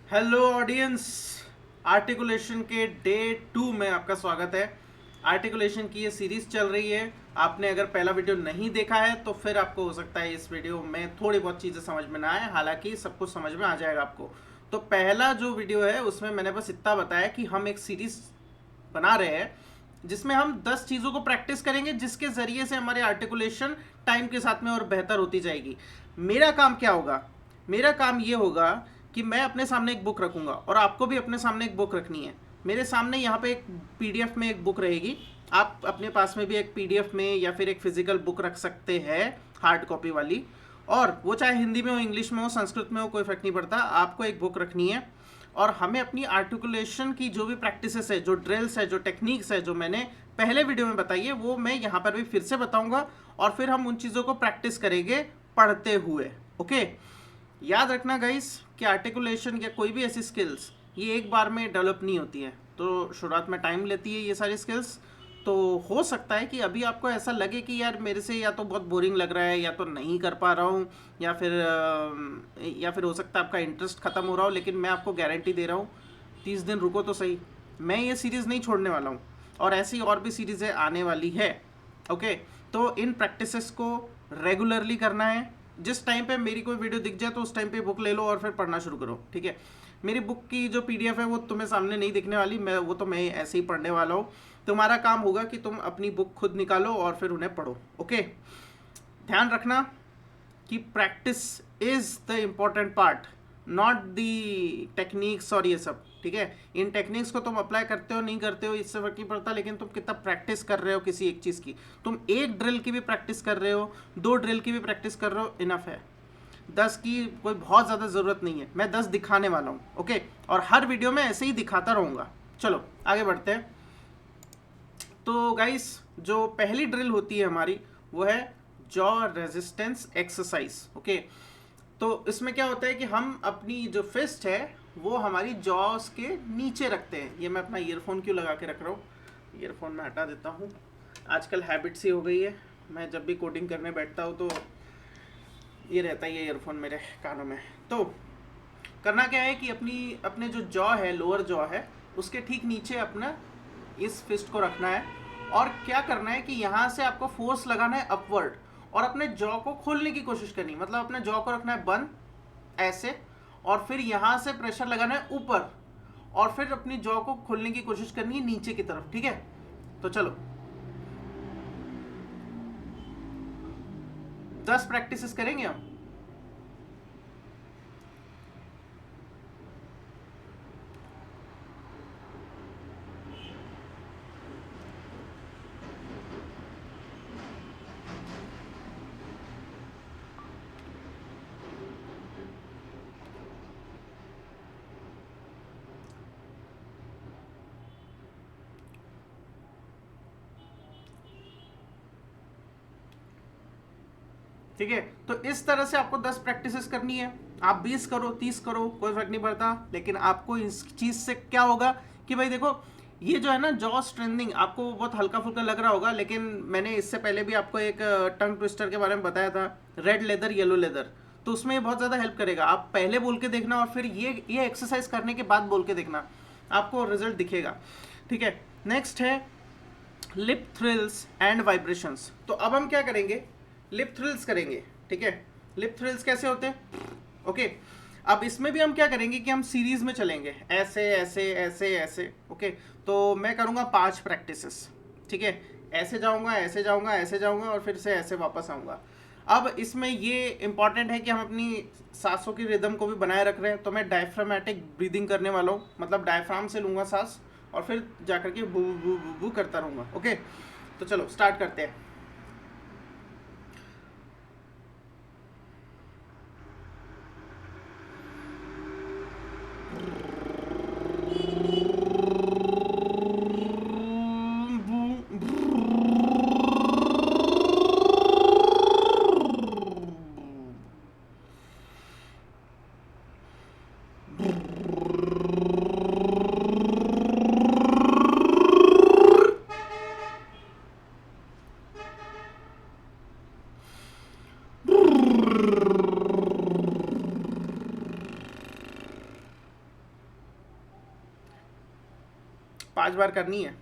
Hello audience. Articulation के day 2 में आपका स्वागत है। आर्टिकुलेशन की ये सीरीज चल रही है। आपने अगर पहला वीडियो नहीं देखा है तो फिर आपको हो सकता है इस वीडियो में थोड़ी बहुत चीज़ें समझ में ना आए, हालांकि सब कुछ समझ में आ जाएगा आपको। तो पहला जो वीडियो है उसमें मैंने बस इतना बताया कि हम एक सीरीज बना रहे हैं जिसमें हम 10 चीज़ों को प्रैक्टिस करेंगे, जिसके ज़रिए से हमारी आर्टिकुलेशन टाइम के साथ में और बेहतर होती जाएगी। मेरा काम क्या होगा? मेरा काम ये होगा कि मैं अपने सामने एक बुक रखूंगा और आपको भी अपने सामने एक बुक रखनी है। मेरे सामने यहाँ पे एक पीडीएफ में एक बुक रहेगी। आप अपने पास में भी एक पीडीएफ में या फिर एक फिजिकल बुक रख सकते हैं, हार्ड कॉपी वाली। और वो चाहे हिंदी में हो, इंग्लिश में हो, संस्कृत में हो, कोई फर्क नहीं पड़ता। आपको एक बुक रखनी है और हमें अपनी आर्टिकुलेशन की जो भी प्रैक्टिसेस है, जो ड्रिल्स है, जो टेक्निक्स है, जो मैंने पहले वीडियो में बताई है, वो मैं यहाँ पर भी फिर से बताऊंगा और फिर हम उन चीज़ों को प्रैक्टिस करेंगे पढ़ते हुए। ओके, याद रखना गाइस कि आर्टिकुलेशन या कोई भी ऐसी स्किल्स ये एक बार में डेवलप नहीं होती है, तो शुरुआत में टाइम लेती है ये सारी स्किल्स। तो हो सकता है कि अभी आपको ऐसा लगे कि यार मेरे से या तो बहुत बोरिंग लग रहा है या तो नहीं कर पा रहा हूँ, या फिर हो सकता है आपका इंटरेस्ट खत्म हो रहा हो, लेकिन मैं आपको गारंटी दे रहा हूँ 30 दिन रुको तो सही, मैं ये सीरीज़ नहीं छोड़ने वाला हूँ और ऐसी और भी सीरीज़ें आने वाली है। ओके, तो इन प्रैक्टिसेस को रेगुलरली करना है। जिस टाइम पे मेरी कोई वीडियो दिख जाए तो उस टाइम पे बुक ले लो और फिर पढ़ना शुरू करो। ठीक है, मेरी बुक की जो पीडीएफ है वो तुम्हें सामने नहीं दिखने वाली, मैं ऐसे ही पढ़ने वाला हूँ। तुम्हारा काम होगा कि तुम अपनी बुक खुद निकालो और फिर उन्हें पढ़ो। ओके, ध्यान रखना कि practice is the important part, not the techniques और ये सब। ठीक है, इन टेक्निक्स को तुम अप्लाई करते हो नहीं करते हो इससे फर्क नहीं पड़ता, लेकिन तुम कितना प्रैक्टिस कर रहे हो किसी एक चीज़ की। तुम एक ड्रिल की भी प्रैक्टिस कर रहे हो, 2 ड्रिल की भी प्रैक्टिस कर रहे हो, इनफ है। 10 की कोई बहुत ज़्यादा ज़रूरत नहीं है। मैं 10 दिखाने वाला हूँ। ओके, और हर वीडियो में ऐसे ही दिखाता रहूँगा। चलो आगे बढ़ते हैं। तो गाइस, जो पहली ड्रिल होती है हमारी वो है जॉ रेजिस्टेंस एक्सरसाइज। ओके, तो इसमें क्या होता है कि हम अपनी जो फिस्ट है वो हमारी जॉस के नीचे रखते हैं। ये मैं अपना ईयरफोन क्यों लगा के रख रहा हूँ, ईयरफोन मैं हटा देता हूँ। आजकल हैबिट सी हो गई है, मैं जब भी कोडिंग करने बैठता हूँ तो ये रहता ही है ईयरफोन मेरे कानों में। तो करना क्या है कि अपने जो जॉ है, लोअर जॉ है, उसके ठीक नीचे अपना इस फिस्ट को रखना है। और क्या करना है कि यहाँ से आपको फोर्स लगाना है अपवर्ड और अपने जॉ को खोलने की कोशिश करनी है। मतलब अपने जॉ को रखना है बंद ऐसे, और फिर यहाँ से प्रेशर लगाना है ऊपर और फिर अपनी जॉ को खोलने की कोशिश करनी है नीचे की तरफ। ठीक है, तो चलो 10 प्रैक्टिसेस करेंगे हम। ठीक है, तो इस तरह से आपको 10 प्रैक्टिसेस करनी है। आप 20 करो, 30 करो, कोई फर्क नहीं पड़ता, लेकिन आपको इस चीज़ से क्या होगा कि भाई देखो, ये जो है ना जॉ स्ट्रेंथनिंग, आपको बहुत हल्का फुल्का लग रहा होगा, लेकिन मैंने इससे पहले भी आपको एक टंग ट्विस्टर के बारे में बताया था, रेड लेदर येलो लेदर। तो उसमें ये बहुत ज़्यादा हेल्प करेगा। आप पहले बोल के देखना और फिर ये एक्सरसाइज करने के बाद बोल के देखना, आपको रिजल्ट दिखेगा। ठीक है, नेक्स्ट है लिप थ्रिल्स एंड वाइब्रेशंस। तो अब हम क्या करेंगे, लिप थ्रिल्स करेंगे। ठीक है, लिप थ्रिल्स कैसे होते हैं? ओके, अब इसमें भी हम क्या करेंगे कि हम सीरीज में चलेंगे, ऐसे ऐसे ऐसे ऐसे। ओके, तो मैं करूँगा 5 प्रैक्टिसेस। ठीक है, ऐसे जाऊँगा, ऐसे जाऊँगा, ऐसे जाऊँगा और फिर से ऐसे वापस आऊँगा। अब इसमें ये इंपॉर्टेंट है कि हम अपनी सांसों की रिदम को भी बनाए रख रहे हैं। तो मैं डायफ्रामेटिक ब्रीदिंग करने वाला हूँ, मतलब डायफ्राम से लूँगा सांस और फिर जाकर के बू बू बू बू करता रहूँगा। ओके, तो चलो स्टार्ट करते हैं। 5 बार करनी है।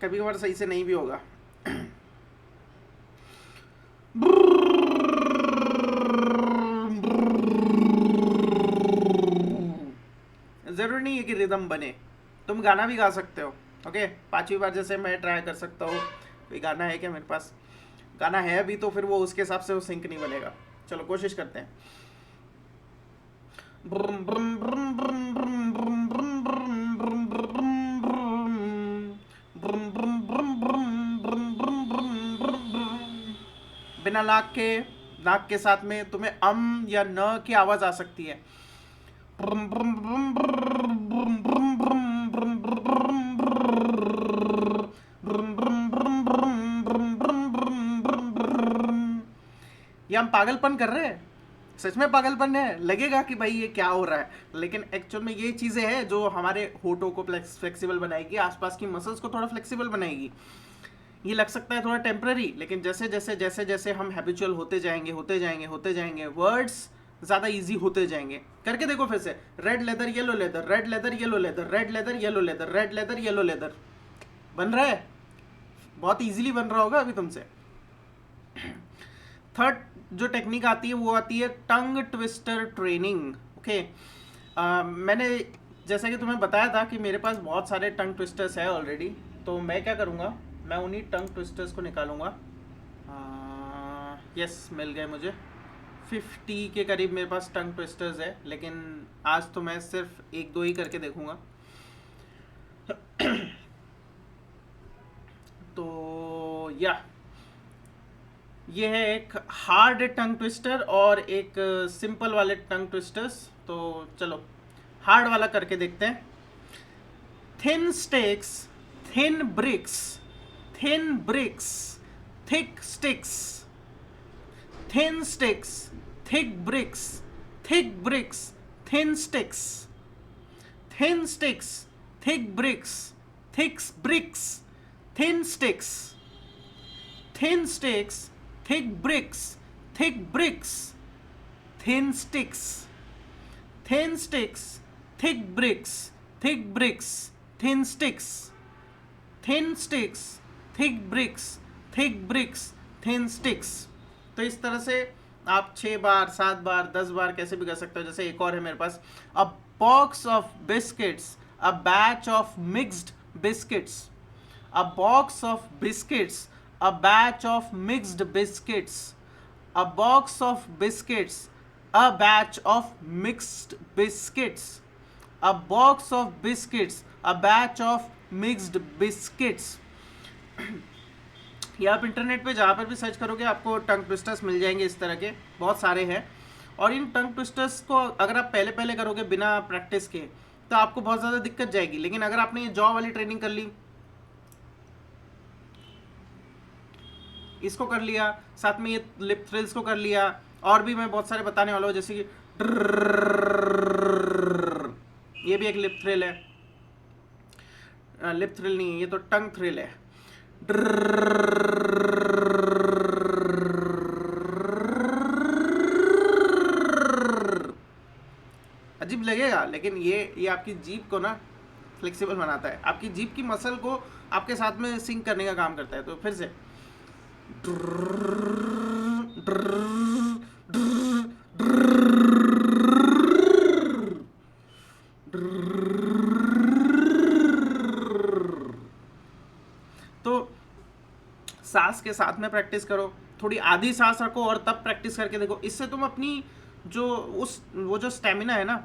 कभी कभार सही से नहीं भी होगा। जरूरी नहीं है कि रिदम बने, तुम गाना भी गा सकते हो। ओके, 5वीं बार जैसे मैं ट्राई कर सकता हूँ। कोई गाना है क्या मेरे पास? गाना है अभी, तो फिर वो उसके हिसाब से वो सिंक नहीं बनेगा। चलो कोशिश करते हैं। बिना नाक के साथ में तुम्हें या न की आवाज आ सकती है। ये हम पागलपन कर रहे हैं, सच में पागलपन है। लगेगा कि भाई ये क्या हो रहा है, लेकिन एक्चुअल में ये चीजें हैं जो हमारे होठों को फ्लेक्सिबल बनाएगी, आसपास की मसल्स को थोड़ा फ्लेक्सिबल बनाएगी। ये लग सकता है थोड़ा टेम्पररी, लेकिन जैसे जैसे जैसे जैसे हम हैबिचुअल होते जाएंगे वर्ड्स ज़्यादा इजी होते जाएंगे। करके देखो फिर से। Red leather yellow leather, red leather yellow leather, red leather yellow leather, red leather yellow leather. बन रहा है, बहुत इजीली बन रहा होगा अभी तुमसे। थर्ड जो टेक्निक आती है वो आती है टंग ट्विस्टर ट्रेनिंग। ओके, मैंने जैसा कि तुम्हें बताया था कि मेरे पास बहुत सारे टंग ट्विस्टर्स है ऑलरेडी, तो मैं क्या करूँगा, मैं उन्हीं टंग ट्विस्टर्स को निकालूंगा। यस, मिल गए मुझे। 50 के करीब मेरे पास टंग ट्विस्टर्स है, लेकिन आज तो मैं सिर्फ 1-2 ही करके देखूंगा। तो ये है एक हार्ड टंग ट्विस्टर और एक सिंपल वाले टंग ट्विस्टर्स। तो चलो हार्ड वाला करके देखते हैं। Thin sticks, thin bricks, thin bricks, thick sticks, thin sticks, thick bricks, thick bricks, thin sticks, thin sticks, thick bricks, thick bricks, thin sticks, thin sticks, thick bricks, thick bricks, thin sticks, thin sticks, thick bricks, thick bricks, thin sticks, thin sticks, thick bricks, thick bricks, thin sticks। तो इस तरह से आप 6 बार, 7 बार, 10 बार कैसे भी कर सकते हो। जैसे एक और है मेरे पास, a box of biscuits, a batch of mixed biscuits, a box of biscuits, a batch of mixed biscuits, a box of biscuits, a batch of mixed biscuits, a box of biscuits, a batch of mixed biscuits. या आप internet पे जहाँ पर भी search करोगे आपको टंग twisters मिल जाएंगे, इस तरह के बहुत सारे हैं। और इन टंग ट्विस्टर्स को अगर आप पहले पहले करोगे बिना प्रैक्टिस के तो आपको बहुत ज़्यादा दिक्कत जाएगी, लेकिन अगर आपने ये जॉ वाली ट्रेनिंग कर ली, इसको कर लिया, साथ में ये लिप थ्रिल्स को कर लिया, और भी मैं बहुत सारे बताने वाला हूँ, जैसे कि ये भी एक लिप थ्रिल है। लिप थ्रिल नहीं है, ये तो टंग थ्रिल है। अजीब लगेगा, लेकिन ये आपकी जीभ को ना फ्लेक्सिबल बनाता है, आपकी जीभ की मसल को आपके साथ में सिंक करने का काम करता है। तो फिर से तो सांस के साथ में प्रैक्टिस करो, थोड़ी आधी सांस रखो और तब प्रैक्टिस करके देखो। इससे तुम अपनी जो वो जो स्टेमिना है ना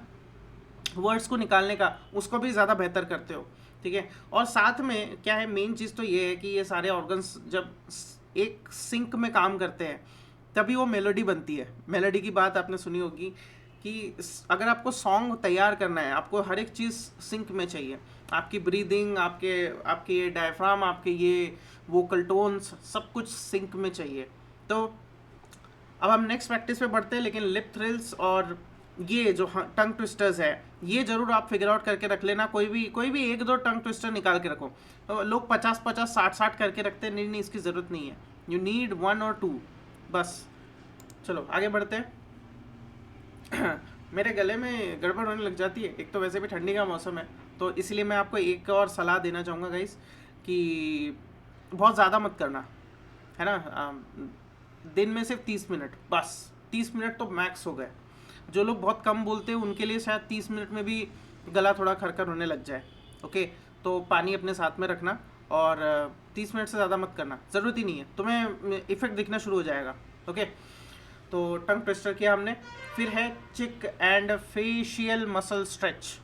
वर्ड्स को निकालने का, उसको भी ज़्यादा बेहतर करते हो। ठीक है, और साथ में क्या है, मेन चीज़ तो ये है कि ये सारे ऑर्गन्स जब एक सिंक में काम करते हैं तभी वो मेलोडी बनती है। मेलोडी की बात आपने सुनी होगी कि अगर आपको सॉन्ग तैयार करना है, आपको हर एक चीज़ सिंक में चाहिए। आपकी ब्रीदिंग, आपके ये डायफ्राम, आपके ये वोकल टोन्स, सब कुछ सिंक में चाहिए। तो अब हम नेक्स्ट प्रैक्टिस पे बढ़ते हैं, लेकिन लिप थ्रिल्स और ये जो टंग ट्विस्टर्स है, ये जरूर आप फिगर आउट करके रख लेना। कोई भी एक दो टंग ट्विस्टर निकाल के रखो। तो लोग 50-50, 60-60 करके रखते हैं, नहीं, इसकी ज़रूरत नहीं है। यू नीड 1 और 2 बस। चलो आगे बढ़ते हैं। मेरे गले में गड़बड़ होने लग जाती है, एक तो वैसे भी ठंडी का मौसम है, तो इसलिए मैं आपको एक और सलाह देना चाहूँगा गाइस कि बहुत ज़्यादा मत करना, है ना। दिन में सिर्फ 30 मिनट, बस 30 मिनट तो मैक्स हो गए। जो लोग बहुत कम बोलते हैं उनके लिए शायद 30 मिनट में भी गला थोड़ा खरखर होने लग जाए। ओके, तो पानी अपने साथ में रखना और 30 मिनट से ज़्यादा मत करना, ज़रूरत ही नहीं है, तुम्हें इफेक्ट दिखना शुरू हो जाएगा। ओके, तो टंग ट्विस्टर किया हमने। फिर है चिक एंड फेशियल मसल स्ट्रेच।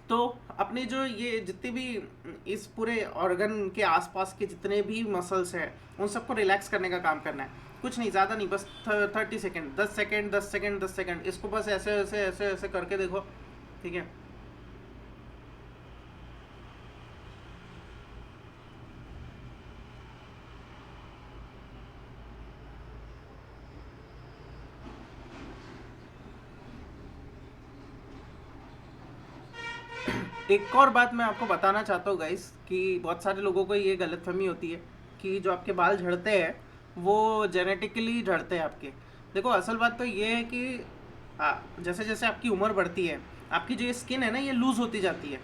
तो अपने जो ये जितने भी इस पूरे ऑर्गन के आसपास के जितने भी मसल्स हैं उन सबको रिलैक्स करने का काम करना है। कुछ नहीं, ज़्यादा नहीं, बस 30 सेकेंड, 10 सेकेंड, 10 सेकेंड, 10 सेकेंड, इसको बस ऐसे ऐसे ऐसे ऐसे करके देखो। ठीक है, एक और बात मैं आपको बताना चाहता हूँ गाइस कि बहुत सारे लोगों को ये गलतफहमी होती है कि जो आपके बाल झड़ते हैं वो जेनेटिकली झड़ते हैं आपके। देखो, असल बात तो ये है कि जैसे जैसे आपकी उम्र बढ़ती है, आपकी जो ये स्किन है ना, ये लूज़ होती जाती है,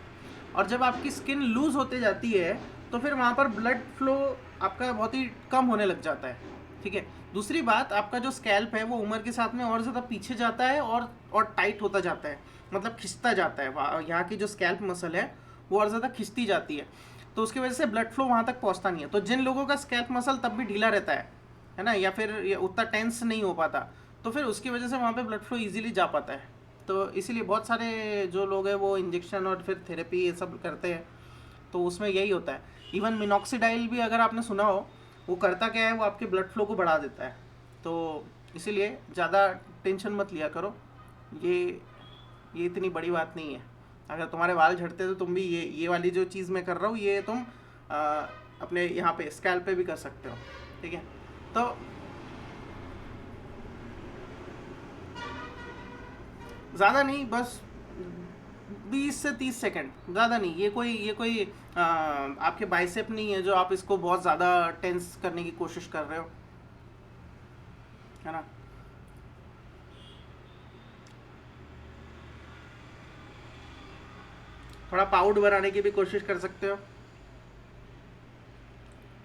और जब आपकी स्किन लूज़ होती जाती है तो फिर वहाँ पर ब्लड फ्लो आपका बहुत ही कम होने लग जाता है। ठीक है, दूसरी बात, आपका जो स्कैल्प है वो उम्र के साथ में और ज़्यादा पीछे जाता है और टाइट होता जाता है, मतलब खिंचता जाता है। यहाँ की जो स्कैल्प मसल है वो और ज़्यादा खिंचती जाती है, तो उसकी वजह से ब्लड फ्लो वहाँ तक पहुँचता नहीं है। तो जिन लोगों का स्कैल्प मसल तब भी ढीला रहता है ना, या फिर ये उतना टेंस नहीं हो पाता, तो फिर उसकी वजह से वहाँ पे ब्लड फ्लो इजीली जा पाता है। तो इसीलिए बहुत सारे जो लोग हैं वो इंजेक्शन और फिर थेरेपी ये सब करते हैं, तो उसमें यही होता है। इवन मिनॉक्सिडाइल भी अगर आपने सुना हो, वो करता क्या है, वो आपके ब्लड फ्लो को बढ़ा देता है। तो इसीलिए ज़्यादा टेंशन मत लिया करो, ये इतनी बड़ी बात नहीं है। अगर तुम्हारे बाल झड़ते तो तुम भी ये वाली जो चीज़ मैं कर रहा हूँ ये तुम अपने यहाँ पे स्कैल्प पे भी कर सकते हो। ठीक है, तो ज़्यादा नहीं, बस 20 से 30 सेकंड, ज़्यादा नहीं। ये कोई आपके बाइसेप नहीं है जो आप इसको बहुत ज़्यादा टेंस करने की कोशिश कर रहे हो, है ना। थोड़ा पाउड बनाने की भी कोशिश कर सकते हो,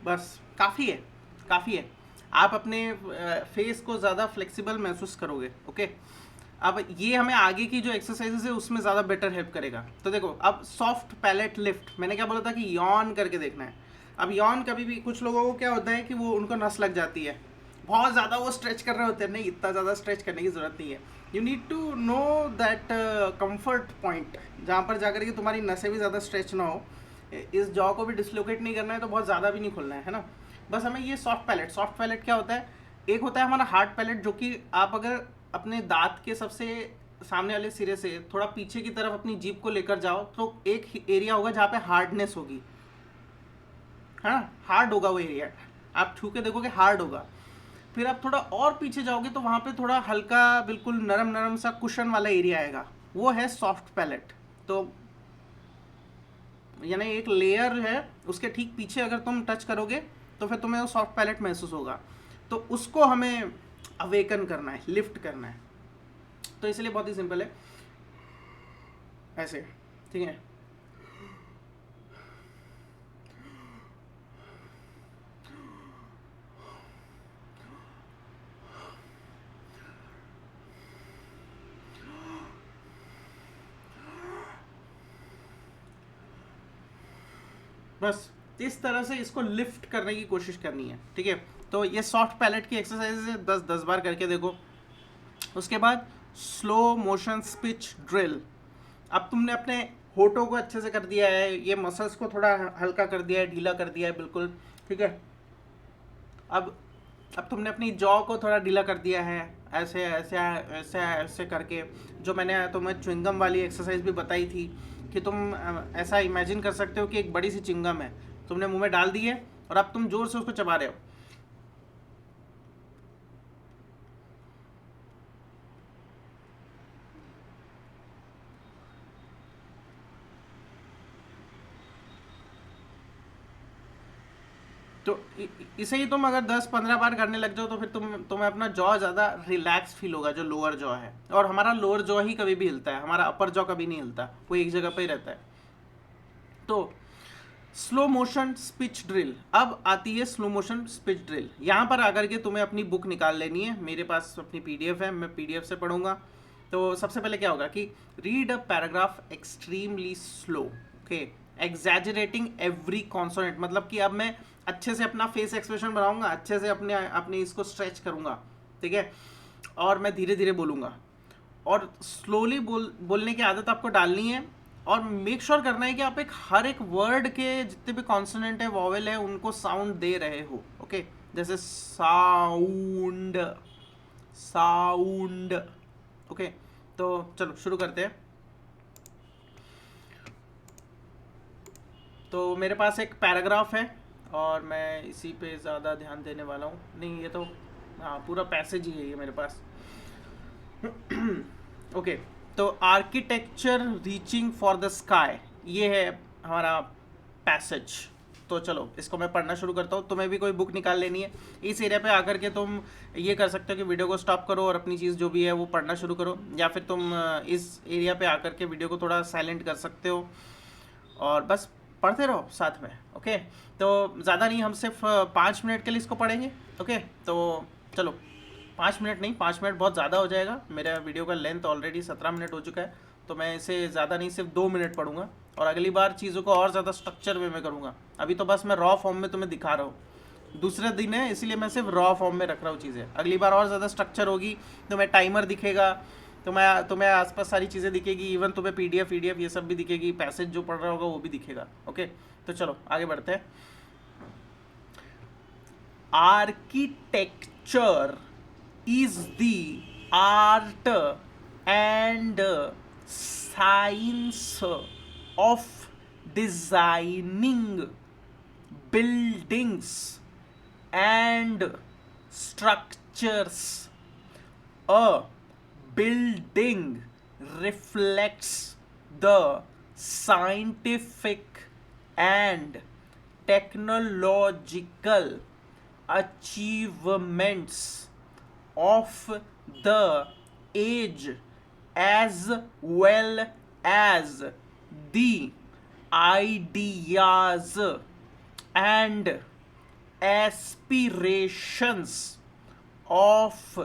बस काफ़ी है, काफ़ी है। आप अपने फेस को ज़्यादा फ्लेक्सिबल महसूस करोगे। ओके, अब ये हमें आगे की जो एक्सरसाइजेस है उसमें ज़्यादा बेटर हेल्प करेगा। तो देखो, अब सॉफ्ट पैलेट लिफ्ट, मैंने क्या बोला था कि यॉन करके देखना है। अब यॉन कभी भी कुछ लोगों को क्या होता है कि वो उनको नस लग जाती है, बहुत ज़्यादा वो स्ट्रेच कर रहे होते हैं। नहीं, इतना ज़्यादा स्ट्रेच करने की ज़रूरत नहीं है। You need to know that comfort point जहाँ पर जाकर के तुम्हारी नसें भी ज़्यादा स्ट्रेच ना हो, इस जॉ को भी डिसलोकेट नहीं करना है, तो बहुत ज़्यादा भी नहीं खुलना है ना। बस हमें ये सॉफ्ट पैलेट क्या होता है, एक होता है हमारा हार्ड पैलेट, जो कि आप अगर अपने दांत के सबसे सामने वाले सिरे से थोड़ा पीछे की तरफ अपनी जीभ को लेकर जाओ तो एक एरिया होगा जहाँ पे हार्डनेस होगी, है ना, हार्ड होगा वो एरिया, आप छू के देखोगे हार्ड होगा। फिर आप थोड़ा और पीछे जाओगे तो वहाँ पे थोड़ा हल्का बिल्कुल नरम नरम सा कुशन वाला एरिया आएगा, वो है सॉफ्ट पैलेट। तो यानी एक लेयर है, उसके ठीक पीछे अगर तुम टच करोगे तो फिर तुम्हें वो सॉफ्ट पैलेट महसूस होगा। तो उसको हमें अवेकन करना है, लिफ्ट करना है। तो इसलिए बहुत ही सिंपल है, ऐसे। ठीक है, बस तो इस तरह से इसको लिफ्ट करने की कोशिश करनी है, ठीक है। तो ये सॉफ्ट पैलेट की एक्सरसाइज है, 10 बार करके देखो। उसके बाद स्लो मोशन स्पीच ड्रिल। अब तुमने अपने होठों को अच्छे से कर दिया है, ये मसल्स को थोड़ा हल्का कर दिया है, ढीला कर दिया है बिल्कुल, ठीक है। अब तुमने अपनी जॉ को थोड़ा ढीला कर दिया है, ऐसे ऐसे ऐसे ऐसे करके। जो मैंने तुम्हें च्युइंगम वाली एक्सरसाइज भी बताई थी कि तुम ऐसा इमेजिन कर सकते हो कि एक बड़ी सी च्युइंगम है, तुमने मुंह में डाल दी है और अब तुम जोर से उसको चबा रहे हो। तो इसे ही तुम अगर 10-15 बार करने लग जाओ तो फिर तुम्हें अपना जॉ ज़्यादा रिलैक्स फील होगा, जो लोअर जॉ है। और हमारा लोअर जॉ ही कभी भी हिलता है, हमारा अपर जॉ कभी नहीं हिलता, वो एक जगह पे ही रहता है। तो स्लो मोशन स्पीच ड्रिल। अब आती है स्लो मोशन स्पीच ड्रिल। यहाँ पर आकर के तुम्हें अपनी बुक निकाल लेनी है, मेरे पास अपनी पीडीएफ है, मैं पीडीएफ से पढ़ूंगा। तो सबसे पहले क्या होगा कि read a paragraph extremely slow, okay, exaggerating every consonant. मतलब कि अब मैं अच्छे से अपना फेस एक्सप्रेशन बनाऊंगा, अच्छे से अपने इसको स्ट्रेच करूंगा, ठीक है, और मैं धीरे धीरे बोलूंगा। और स्लोली बोलने की आदत आपको डालनी है। और मेक श्योर करना है कि आप हर एक वर्ड के जितने भी कॉन्सोनेंट है, वॉवेल है, उनको साउंड दे रहे हो, ओके। जैसे साउंड, साउंड, ओके। तो चलो शुरू करते हैं। तो मेरे पास एक पैराग्राफ है और मैं इसी पे ज़्यादा ध्यान देने वाला हूँ। नहीं, ये तो हाँ पूरा पैसेज ही है ये मेरे पास। ओके, तो architecture reaching for the sky, ये है हमारा पैसेज। तो चलो इसको मैं पढ़ना शुरू करता हूँ। तुम्हें भी कोई बुक निकाल लेनी है। इस एरिया पे आकर के तुम ये कर सकते हो कि वीडियो को स्टॉप करो और अपनी चीज़ जो भी है वो पढ़ना शुरू करो, या फिर तुम इस एरिया पे आकर के वीडियो को थोड़ा साइलेंट कर सकते हो और बस पढ़ते रहो साथ में, ओके। तो ज़्यादा नहीं, हम सिर्फ 5 मिनट के लिए इसको पढ़ेंगे, ओके। तो चलो 5 मिनट नहीं, 5 मिनट बहुत ज़्यादा हो जाएगा, मेरा वीडियो का लेंथ ऑलरेडी 17 मिनट हो चुका है। तो मैं इसे ज़्यादा नहीं, सिर्फ 2 मिनट पढ़ूंगा और अगली बार चीज़ों को और ज़्यादा स्ट्रक्चर वे में करूँगा। अभी तो बस मैं रॉ फॉर्म में तुम्हें दिखा रहा हूँ, दूसरे दिन है इसलिए मैं सिर्फ रॉ फॉर्म में रख रहा हूँ चीज़ें। अगली बार और ज़्यादा स्ट्रक्चर होगी, तुम्हें टाइमर दिखेगा, तुम्हें आसपास सारी चीज़ें दिखेगी, इवन तुम्हें पीडीएफ ये सब भी दिखेगी, पैसेज जो पढ़ रहा होगा वो भी दिखेगा, ओके। तो चलो आगे बढ़ते हैं। Architecture is the art and science of designing buildings and structures. A building reflects the scientific and technological achievements of the age as well as the ideas and aspirations of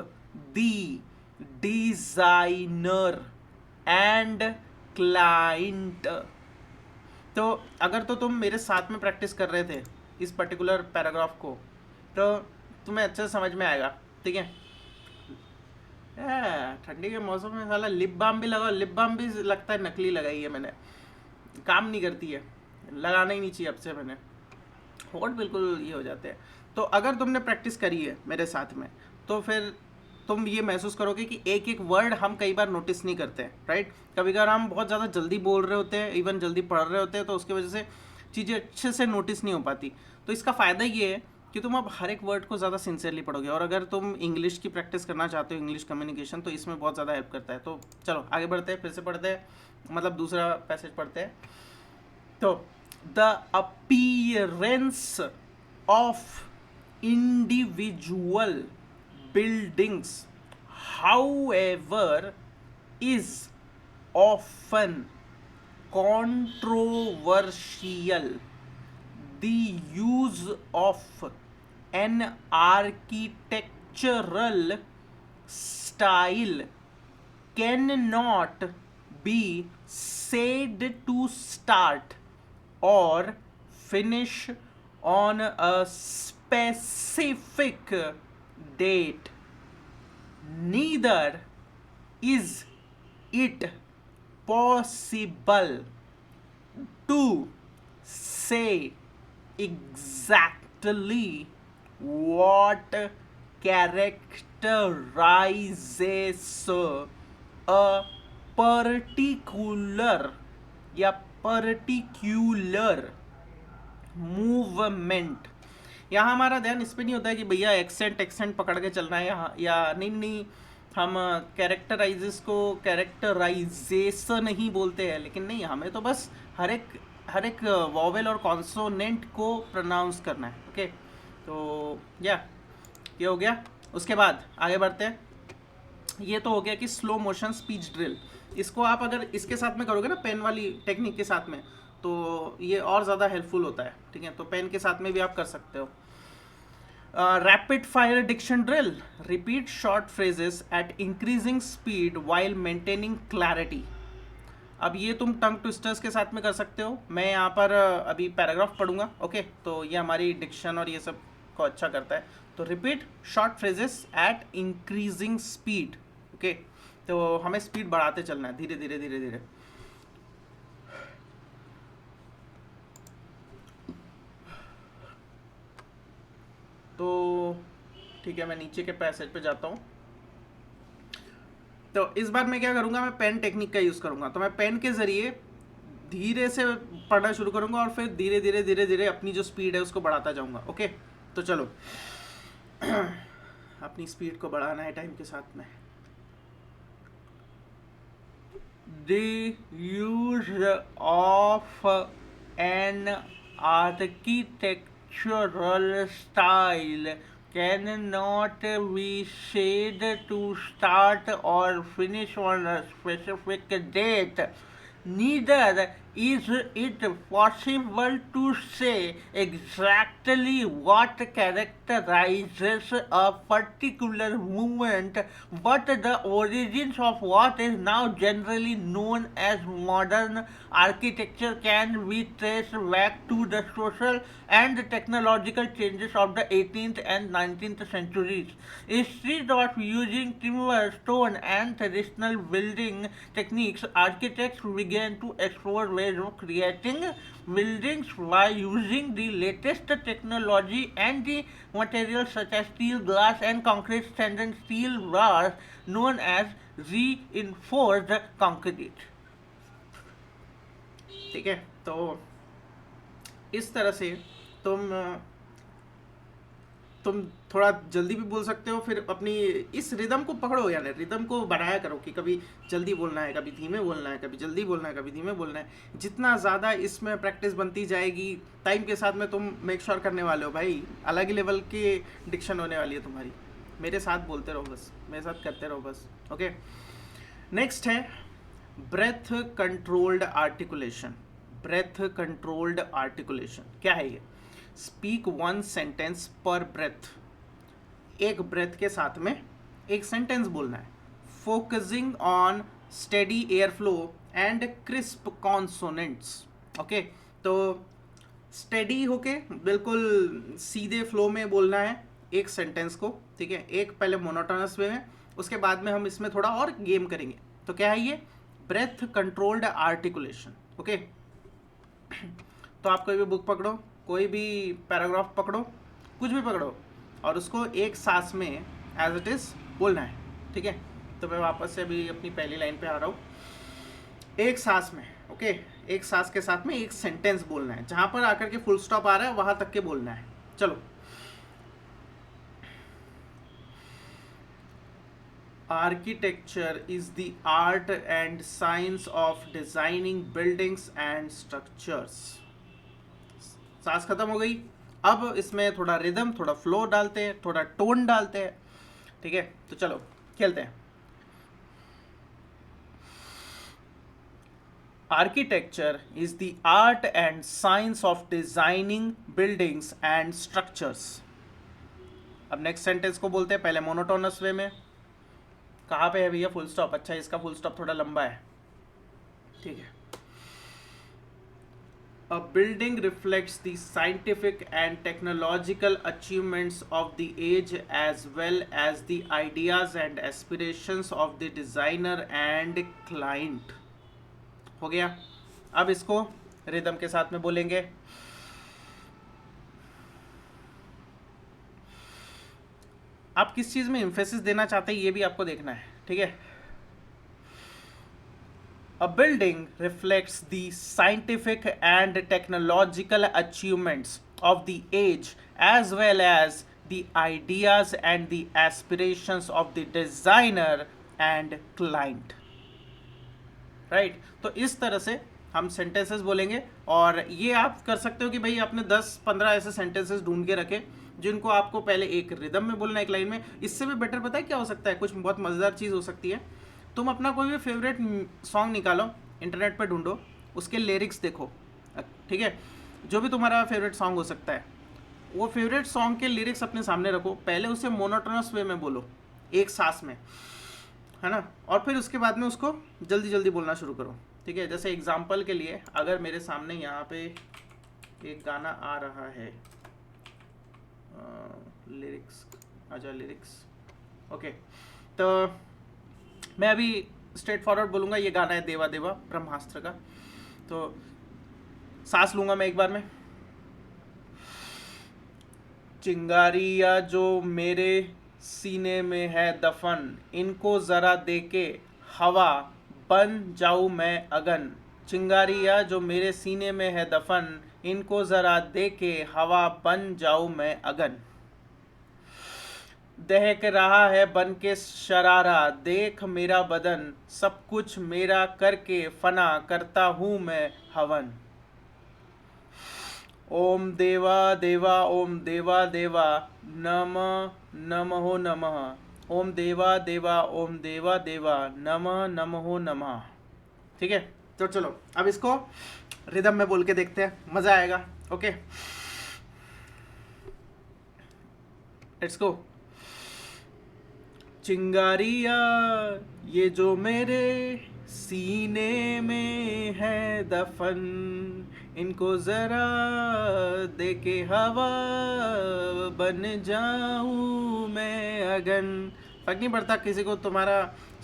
the designer and client। तो अगर तो तुम मेरे साथ में practice कर रहे थे इस पर्टिकुलर पैराग्राफ को तो तुम्हें अच्छे से समझ में आएगा, ठीक है। ठंडी के मौसम में साला लिप बाम भी लगाओ, लिप बाम भी लगता है नकली लगाई है मैंने, काम नहीं करती है, लगाना ही नहीं चाहिए अब से मैंने, होठ बिल्कुल ये हो जाते हैं। तो अगर तुमने प्रैक्टिस करी है मेरे साथ में तो फिर तुम ये महसूस करोगे कि एक एक वर्ड हम कई बार नोटिस नहीं करते हैं, राइट। कभी कभार हम बहुत ज़्यादा जल्दी बोल रहे होते हैं, इवन जल्दी पढ़ रहे होते हैं, तो उसकी वजह से चीज़ें अच्छे से नोटिस नहीं हो पाती। तो इसका फ़ायदा ये है कि तुम अब हर एक वर्ड को ज़्यादा सिंसियरली पढ़ोगे। और अगर तुम इंग्लिश की प्रैक्टिस करना चाहते हो, इंग्लिश कम्युनिकेशन, तो इसमें बहुत ज़्यादा हेल्प करता है। तो चलो आगे बढ़ते हैं, फिर से पढ़ते हैं, मतलब दूसरा पैसेज पढ़ते हैं। तो the appearance of individual buildings, however, is often controversial. The use of an architectural style cannot be said to start or finish on a specific date. Neither is it possible to say exactly what characterizes a particular या particular movement. यहाँ हमारा ध्यान इस पे नहीं होता है कि भैया एक्सेंट पकड़ के चलना है यहाँ, या नहीं हम कैरेक्टराइजेस को कैरेक्टराइजेशन नहीं बोलते हैं, लेकिन नहीं, हमें तो बस हर एक वॉवेल और कॉन्सोनेंट को प्रोनाउंस करना है. ओके, तो ये हो गया. उसके बाद आगे बढ़ते हैं. ये तो हो गया कि स्लो मोशन स्पीच ड्रिल. इसको आप अगर इसके साथ में करोगे ना, पेन वाली टेक्निक के साथ में, तो ये और ज़्यादा हेल्पफुल होता है. ठीक है, तो पेन के साथ में भी आप कर सकते हो. Rapid fire diction drill. Repeat short phrases at increasing speed while maintaining clarity. अब ये तुम टंग ट्विस्टर्स के साथ में कर सकते हो. मैं यहाँ पर अभी पैराग्राफ पढ़ूंगा. ओके, तो ये हमारी डिक्शन और ये सब को अच्छा करता है. तो repeat short phrases at increasing speed. Okay, तो हमें स्पीड बढ़ाते चलना है, धीरे धीरे धीरे धीरे. तो ठीक है, मैं नीचे के पैसेज पे जाता हूँ. तो इस बार मैं क्या करूँगा, मैं पेन टेक्निक का यूज़ करूँगा. तो मैं पेन के ज़रिए धीरे से पढ़ना शुरू करूँगा और फिर धीरे धीरे धीरे धीरे अपनी जो स्पीड है उसको बढ़ाता जाऊँगा. ओके, तो चलो अपनी स्पीड को बढ़ाना है टाइम के साथ में. The use of an architectural style cannot be said to start or finish on a specific date. Neither is it possible to say exactly what characterizes a particular movement, but the origins of what is now generally known as modern architecture can be traced back to the social and technological changes of the 18th and 19th centuries. Instead of using timber, stone, and traditional building techniques, architects began to explore ways of creating buildings by using the latest technology and the materials such as steel, glass, and concrete standard steel bars known as reinforced concrete. ठीक है, तो इस तरह से तुम थोड़ा जल्दी भी बोल सकते हो. फिर अपनी इस रिदम को पकड़ो, यानी रिदम को बनाया करो कि कभी जल्दी बोलना है, कभी धीमे बोलना है, कभी जल्दी बोलना है, कभी धीमे बोलना है. जितना ज़्यादा इसमें प्रैक्टिस बनती जाएगी टाइम के साथ में, तुम मेक श्योर करने वाले हो भाई अलग ही लेवल की डिक्शन होने वाली है तुम्हारी. मेरे साथ बोलते रहो बस, मेरे साथ करते रहो बस. ओके, नेक्स्ट है breath controlled articulation. Breath controlled articulation क्या है ये? Speak one sentence per breath. एक ब्रेथ के साथ में एक सेंटेंस बोलना है. Focusing on steady air flow and crisp consonants. Okay, तो स्टेडी होके बिल्कुल सीधे फ्लो में बोलना है एक सेंटेंस को. ठीक है, एक पहले मोनोटोनस वे में, उसके बाद में हम इसमें थोड़ा और गेम करेंगे. तो क्या है ये? Breath controlled articulation. ओके, तो आप कोई भी बुक पकड़ो, कोई भी पैराग्राफ पकड़ो, कुछ भी पकड़ो, और उसको एक सांस में एज इट इज़ बोलना है. ठीक है, तो मैं वापस से अभी अपनी पहली लाइन पे आ रहा हूँ. एक सांस में, ओके, एक सांस के साथ में एक सेंटेंस बोलना है. जहाँ पर आकर के फुल स्टॉप आ रहा है वहाँ तक के बोलना है. चलो. Architecture is the art and science of designing buildings and structures. सांस खत्म हो गई. अब इसमें थोड़ा रिदम, थोड़ा फ्लो डालते हैं, थोड़ा टोन डालते हैं. ठीक है, तो चलो खेलते हैं. Architecture is the art and science of designing buildings and structures. अब नेक्स्ट सेंटेंस को बोलते हैं पहले मोनोटोनस वे में. कहाँ पे है भैया फुल स्टॉप? अच्छा, इसका फुल स्टॉप थोड़ा लंबा है. ठीक है. A building reflects the scientific and technological achievements of the age as well as the ideas and aspirations of the designer and client. हो गया. अब इसको रिदम के साथ में बोलेंगे. आप किस चीज़ में एम्फेसिस देना चाहते हैं ये भी आपको देखना है, ठीक है. A building reflects the scientific and technological achievements of the age as well as the ideas and the aspirations of the designer and client. Right? तो इस तरह से हम सेंटेंसेस बोलेंगे और ये आप कर सकते हो कि भाई आपने 10-15 ऐसे सेंटेंसेस ढूंढ के रखे जिनको आपको पहले एक रिदम में बोलना है, एक लाइन में. इससे भी बेटर पता है क्या हो सकता है, कुछ बहुत मज़ेदार चीज़ हो सकती है. तुम अपना कोई भी फेवरेट सॉन्ग निकालो, इंटरनेट पे ढूंढो, उसके लिरिक्स देखो, ठीक है. जो भी तुम्हारा फेवरेट सॉन्ग हो सकता है, वो फेवरेट सॉन्ग के लिरिक्स अपने सामने रखो. पहले उसे मोनोटोनस वे में बोलो, एक सांस में, है ना. और फिर उसके बाद में उसको जल्दी जल्दी बोलना शुरू करो, ठीक है. जैसे एग्जाम्पल के लिए अगर मेरे सामने यहाँ पे एक गाना आ रहा है, लिरिक्स आजा, लिरिक्स, ओके. तो मैं अभी स्ट्रेट फॉरवर्ड बोलूँगा. ये गाना है देवा देवा ब्रह्मास्त्र का. तो सांस लूँगा मैं एक बार में. चिंगारियाँ जो मेरे सीने में है दफन, इनको ज़रा देके हवा बन जाऊँ मैं अगन. चिंगारियाँ जो मेरे सीने में है दफन, इनको ज़रा देके हवा बन जाऊँ मैं अगन. दहक रहा है बन के शरारा, देख मेरा बदन, सब कुछ मेरा करके फना करता हूँ मैं हवन. ओम देवा देवा, ओम देवा देवा, नमः नमो नमः. ओम देवा देवा, ओम देवा देवा, नमः नमो नमः. ठीक है. तो चलो अब इसको रिदम में बोल के देखते हैं, मज़ा आएगा. Okay, let's go. चिंगारियाँ ये जो मेरे सीने में है दफन, इनको ज़रा देके हवा बन जाऊँ मैं अगन. फर्क नहीं पड़ता किसी को तुम्हारा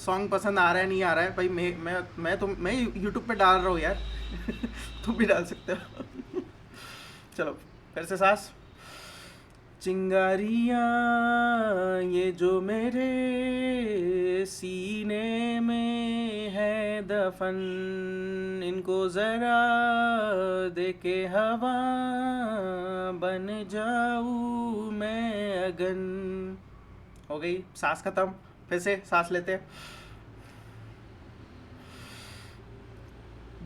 सॉन्ग पसंद आ रहा है नहीं आ रहा है भाई. मैं यूट्यूब पे डाल रहा हूँ यार. तुम भी डाल सकते हो. चलो फिर से सांस. चिंगारियाँ ये जो मेरे सीने में है दफन, इनको ज़रा देके हवा बन जाऊँ मैं अगन. हो गई सांस खत्म. फिर से सांस लेते हैं.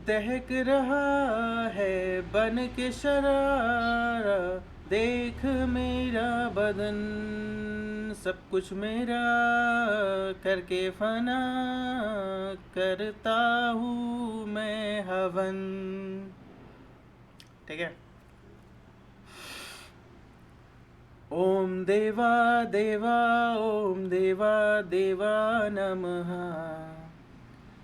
दहक रहा है बन के शरारा, देख मेरा बदन, सब कुछ मेरा करके फना करता हूँ मैं हवन. ठीक है. ओम देवा देवा, ओम देवा देवा नमः.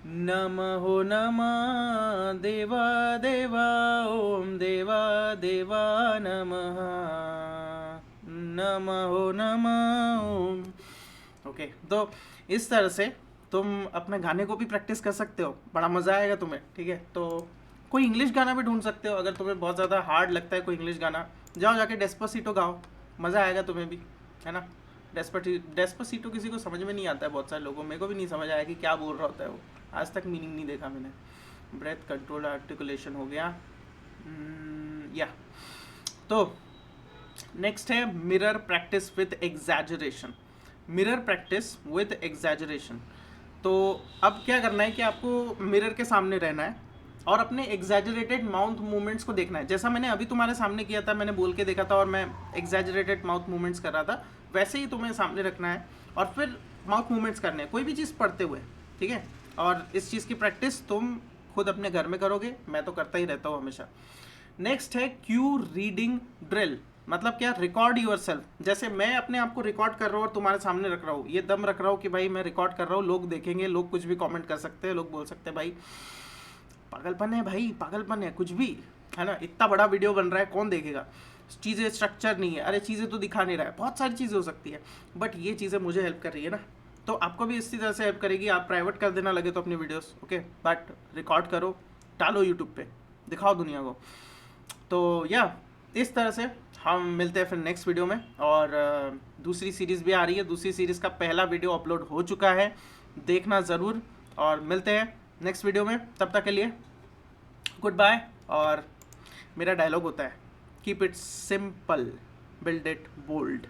नमो नमः देवा देवा, ओम देवा देवा नमः. नमो नमः ओम. ओके, तो इस तरह से तुम अपने गाने को भी प्रैक्टिस कर सकते हो, बड़ा मज़ा आएगा तुम्हें. ठीक है. तो कोई इंग्लिश गाना भी ढूंढ सकते हो. अगर तुम्हें बहुत ज़्यादा हार्ड लगता है कोई इंग्लिश गाना, जाओ जाके डेस्पासिटो गाओ, मज़ा आएगा तुम्हें भी, है ना. डेस्पासिटो किसी को समझ में नहीं आता है, बहुत सारे लोगों, मेरे को भी नहीं समझ आया कि क्या बोल रहा होता है वो. आज तक मीनिंग नहीं देखा मैंने. ब्रेथ कंट्रोल आर्टिकुलेशन हो गया. या तो नेक्स्ट है mirror practice with exaggeration. Mirror practice with exaggeration. तो अब क्या करना है कि आपको मिरर के सामने रहना है और अपने एग्जैजरेटेड माउथ मूवमेंट्स को देखना है. जैसा मैंने अभी तुम्हारे सामने किया था, मैंने बोल के देखा था और मैं एग्जैजरेटेड माउथ मूवमेंट्स कर रहा था, वैसे ही तुम्हें सामने रखना है और फिर माउथ मूवमेंट्स करने हैं कोई भी चीज़ पढ़ते हुए. ठीक है. और इस चीज़ की प्रैक्टिस तुम खुद अपने घर में करोगे, मैं तो करता ही रहता हूँ हमेशा. नेक्स्ट है क्यू रीडिंग ड्रिल. मतलब क्या, रिकॉर्ड यूर सेल्फ. जैसे मैं अपने आप को रिकॉर्ड कर रहा हूँ और तुम्हारे सामने रख रहा हूँ, ये दम रख रहा हूँ कि भाई मैं रिकॉर्ड कर रहा हूँ, लोग देखेंगे, लोग कुछ भी कमेंट कर सकते हैं, लोग बोल सकते हैं भाई पागलपन है, भाई पागलपन है, कुछ भी. है ना, इतना बड़ा वीडियो बन रहा है, कौन देखेगा, चीज़ें स्ट्रक्चर नहीं है, अरे चीज़ें तो दिखा नहीं रहा है, बहुत सारी चीज़ें हो सकती है, बट ये चीज़ें मुझे हेल्प कर रही है ना, तो आपको भी इसी तरह से हेल्प करेगी। आप प्राइवेट कर देना लगे तो अपनी वीडियोस, ओके, बट रिकॉर्ड करो, डालो यूट्यूब पे, दिखाओ दुनिया को। तो या इस तरह से हम मिलते हैं फिर नेक्स्ट वीडियो में। और दूसरी सीरीज़ भी आ रही है, दूसरी सीरीज़ का पहला वीडियो अपलोड हो चुका है, देखना ज़रूर, और मिलते हैं नेक्स्ट वीडियो में। तब तक के लिए गुड बाय। और मेरा डायलॉग होता है, keep it simple, build it bold.